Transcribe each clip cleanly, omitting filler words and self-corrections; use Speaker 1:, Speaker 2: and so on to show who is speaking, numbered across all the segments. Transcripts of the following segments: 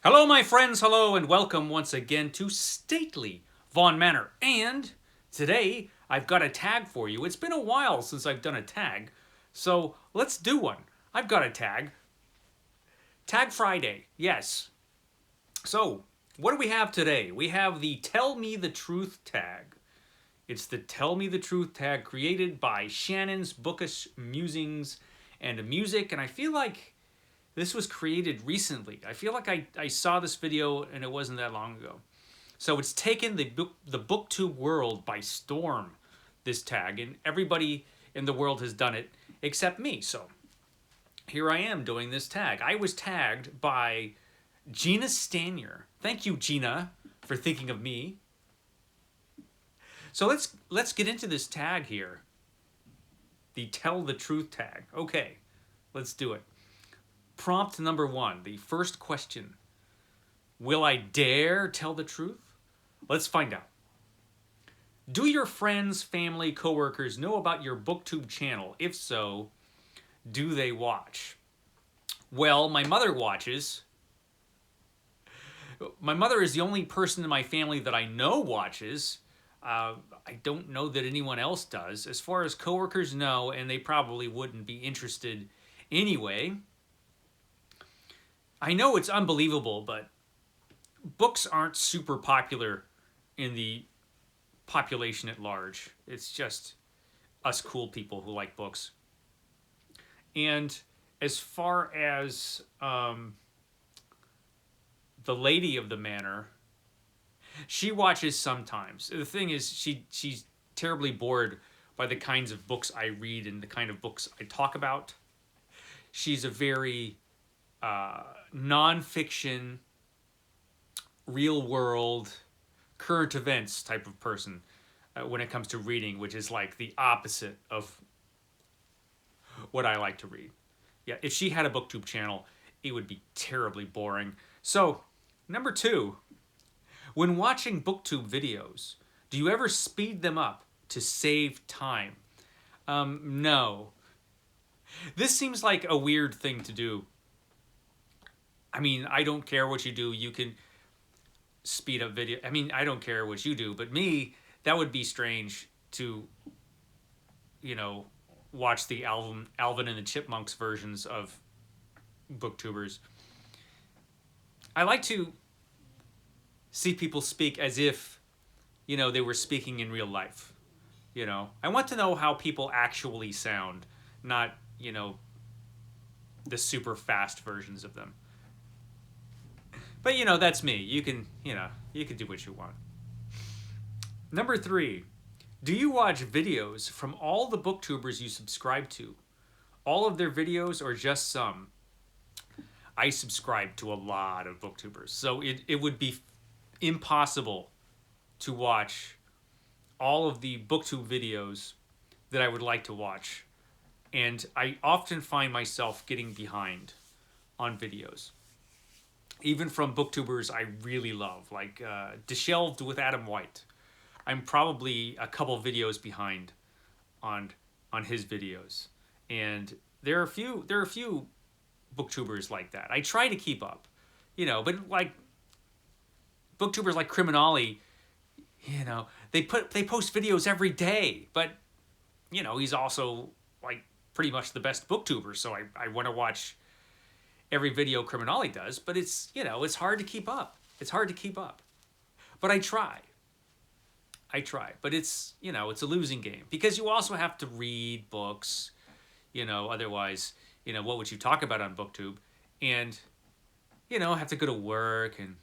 Speaker 1: Hello, my friends, hello, and welcome once again to stately Vaughan Manor. And today, I've got a tag for you. It's been a while since I've done a tag, so let's do one. I've got a tag. Tag Friday, yes. So, what do we have today? We have the Tell Me the Truth tag. It's the Tell Me the Truth tag created by Shannon's Bookish Musings and Music, and I feel like this was created recently. I feel like I saw this video and it wasn't that long ago. So it's taken the BookTube world by storm, this tag, and everybody in the world has done it except me. So here I am doing this tag. I was tagged by Gina Stanyer. Thank you, Gina, for thinking of me. So let's get into this tag here. The Tell the Truth tag. Okay, let's do it. Prompt number 1, the first question. Will I dare tell the truth? Let's find out. Do your friends, family, coworkers know about your BookTube channel? If so, do they watch? Well, my mother watches. My mother is the only person in my family that I know watches. I don't know that anyone else does. As far as coworkers, no, and they probably wouldn't be interested anyway. I know it's unbelievable, but books aren't super popular in the population at large. It's just us cool people who like books. And as far as the lady of the manor, she watches sometimes. The thing is, she's terribly bored by the kinds of books I read and the kind of books I talk about. She's a very nonfiction, real world, current events type of person when it comes to reading, which is like the opposite of what I like to read. Yeah, if she had a BookTube channel, it would be terribly boring. So, number 2, when watching BookTube videos, do you ever speed them up to save time? No. This seems like a weird thing to do. I mean, I don't care what you do. You can speed up video. I mean, I don't care what you do, but me, that would be strange to, watch the Alvin and the Chipmunks versions of BookTubers. I like to see people speak as if, they were speaking in real life. I want to know how people actually sound, not, the super fast versions of them. But, that's me. You can do what you want. Number 3, do you watch videos from all the BookTubers you subscribe to? All of their videos or just some? I subscribe to a lot of BookTubers, so it would be impossible to watch all of the BookTube videos that I would like to watch. And I often find myself getting behind on videos. Even from BookTubers I really love, like Disshelved with Adam White. I'm probably a couple videos behind on his videos, and there are a few BookTubers like that. I try to keep up, but like BookTubers like CriminOlly, they post videos every day, but he's also like pretty much the best BookTuber, so I want to watch every video CriminOlly does, but it's hard to keep up. It's hard to keep up. But I try. But it's, it's a losing game because you also have to read books, otherwise, what would you talk about on BookTube? And, have to go to work and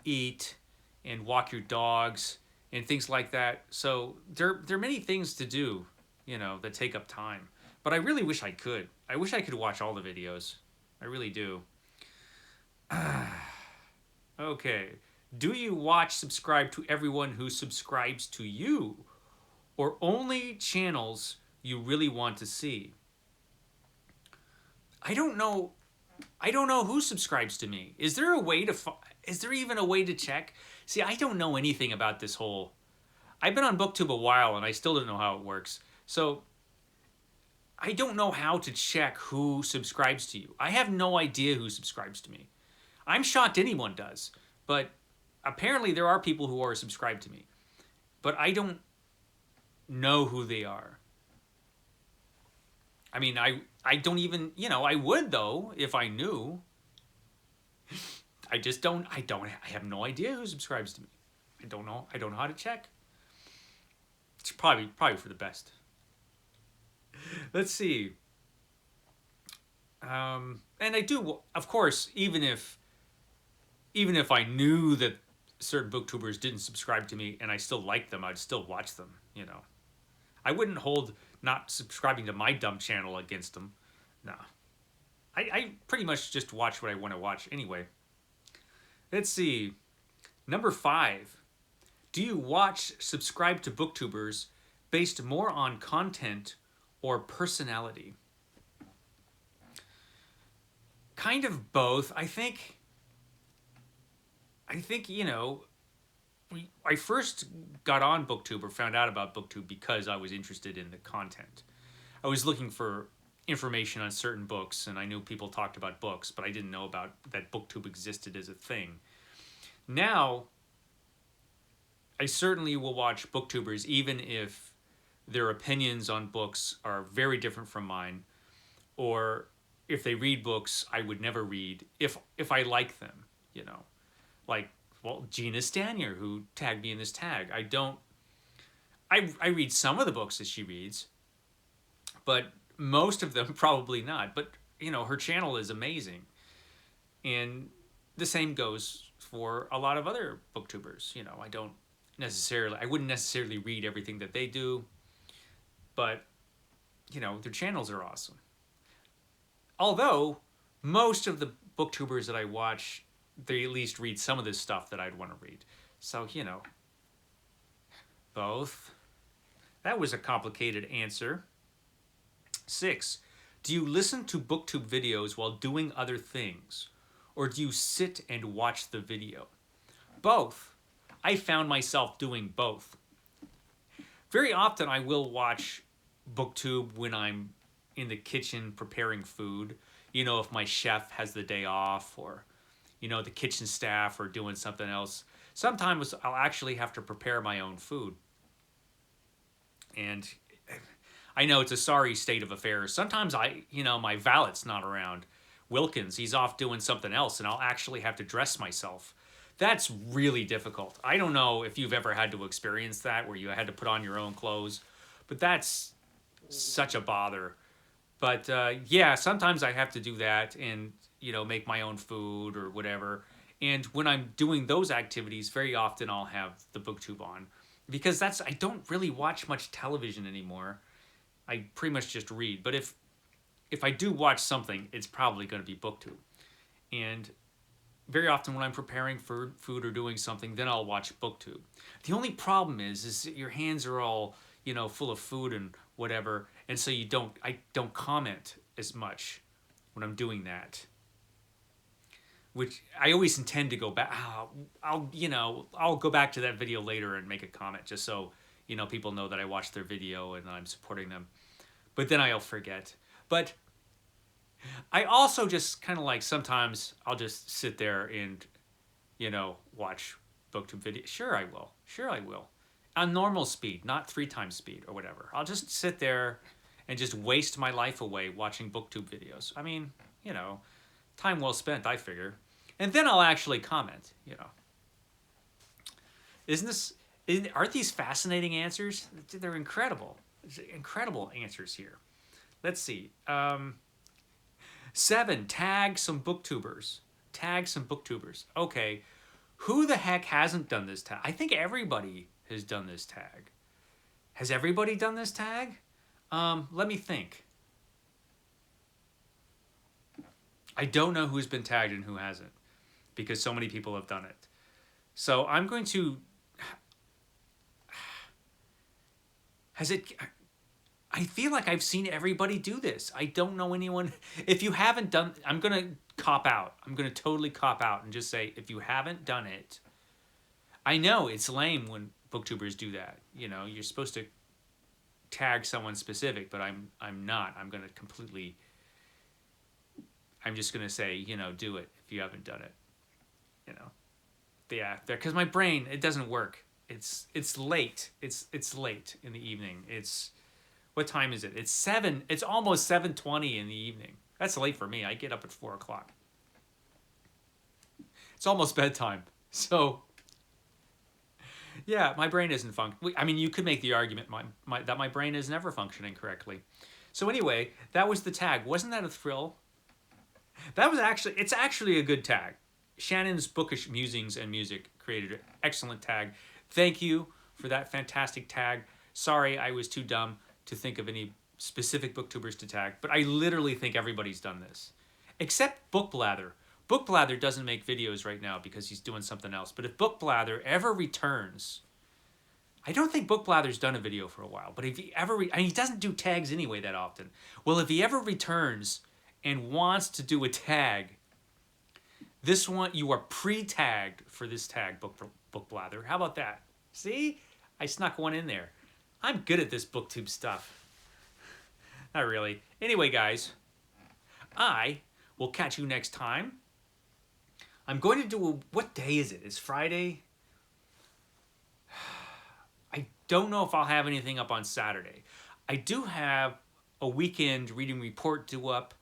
Speaker 1: eat and walk your dogs and things like that. So there are many things to do, that take up time. But I really wish I could. I wish I could watch all the videos. I really do. Okay. Do you subscribe to everyone who subscribes to you? Or only channels you really want to see? I don't know who subscribes to me. Is there even a way to check? See, I don't know anything about this whole... I've been on BookTube a while and I still don't know how it works. So I don't know how to check who subscribes to you. I have no idea who subscribes to me. I'm shocked anyone does, but apparently there are people who are subscribed to me, but I don't know who they are. I mean, I don't even, I would though if I knew. I just don't. I have no idea who subscribes to me. I don't know. I don't know how to check. It's probably for the best. Let's see. And I do, of course, even if I knew that certain booktubers didn't subscribe to me and I still liked them, I'd still watch them. I wouldn't hold not subscribing to my dumb channel against them. No. I pretty much just watch what I want to watch anyway. Let's see. Number 5. Do you subscribe to booktubers based more on content or personality? Kind of both. I think, I first got on BookTube or found out about BookTube because I was interested in the content. I was looking for information on certain books, and I knew people talked about books, but I didn't know about that BookTube existed as a thing. Now, I certainly will watch booktubers even if their opinions on books are very different from mine, or if they read books I would never read if I like them, Like, well, Gina Stanyer, who tagged me in this tag. I read some of the books that she reads, but most of them probably not. But, her channel is amazing. And the same goes for a lot of other booktubers. I wouldn't necessarily read everything that they do, but, their channels are awesome. Although, most of the booktubers that I watch, they at least read some of this stuff that I'd want to read. So, both. That was a complicated answer. 6. Do you listen to BookTube videos while doing other things? Or do you sit and watch the video? Both. I found myself doing both. Very often I will watch BookTube when I'm in the kitchen preparing food. If my chef has the day off, or, the kitchen staff are doing something else. Sometimes I'll actually have to prepare my own food. And I know it's a sorry state of affairs. Sometimes my valet's not around. Wilkins, he's off doing something else, and I'll actually have to dress myself. That's really difficult. I don't know if you've ever had to experience that, where you had to put on your own clothes, but that's such a bother. But yeah, sometimes I have to do that and, make my own food or whatever. And when I'm doing those activities, very often I'll have the BookTube on, because I don't really watch much television anymore. I pretty much just read. But if I do watch something, it's probably going to be BookTube. And very often when I'm preparing for food or doing something, then I'll watch BookTube. The only problem is that your hands are all, full of food and whatever, and so I don't comment as much when I'm doing that. Which I always intend to go back. I'll go back to that video later and make a comment, just so people know that I watched their video and I'm supporting them. But then I'll forget. But I also just kind of like, sometimes I'll just sit there and watch BookTube videos. Sure I will. On normal speed, not 3 times speed or whatever. I'll just sit there and just waste my life away watching BookTube videos. I mean, time well spent, I figure. And then I'll actually comment, Aren't these fascinating answers? They're incredible. Incredible answers here. Let's see. 7, tag some booktubers. Okay, who the heck hasn't done this tag? I think everybody has done this tag. Has everybody done this tag? Let me think. I don't know who's been tagged and who hasn't, because so many people have done it. So I'm going to... I feel like I've seen everybody do this. I don't know anyone... If you haven't done... I'm going to cop out. I'm going to totally cop out and just say, if you haven't done it... I know it's lame when booktubers do that. You're supposed to tag someone specific, but I'm not. I'm just going to say, do it if you haven't done it. you know, yeah, because my brain, it doesn't work. It's late. It's late in the evening. What time is it? It's almost 7:20 in the evening. That's late for me. I get up at 4 o'clock. It's almost bedtime. So, yeah, my brain isn't functioning. I mean, you could make the argument that my brain is never functioning correctly. So anyway, that was the tag. Wasn't that a thrill? It's actually a good tag. Shannon's Bookish Musings and Music created an excellent tag. Thank you for that fantastic tag. Sorry, I was too dumb to think of any specific booktubers to tag, but I literally think everybody's done this. Except Book Blather. Book Blather doesn't make videos right now because he's doing something else. But if Book Blather ever returns, I don't think Book Blather's done a video for a while, but if he ever, he doesn't do tags anyway that often. Well, if he ever returns and wants to do a tag, this one, you are pre-tagged for this tag, Book Blather. How about that? See? I snuck one in there. I'm good at this BookTube stuff. Not really. Anyway, guys, I will catch you next time. I'm going to do what day is it? It's Friday. I don't know if I'll have anything up on Saturday. I do have a weekend reading report due up,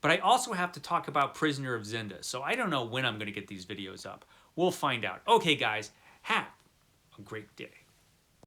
Speaker 1: but I also have to talk about Prisoner of Zenda, so I don't know when I'm going to get these videos up. We'll find out. Okay, guys, have a great day.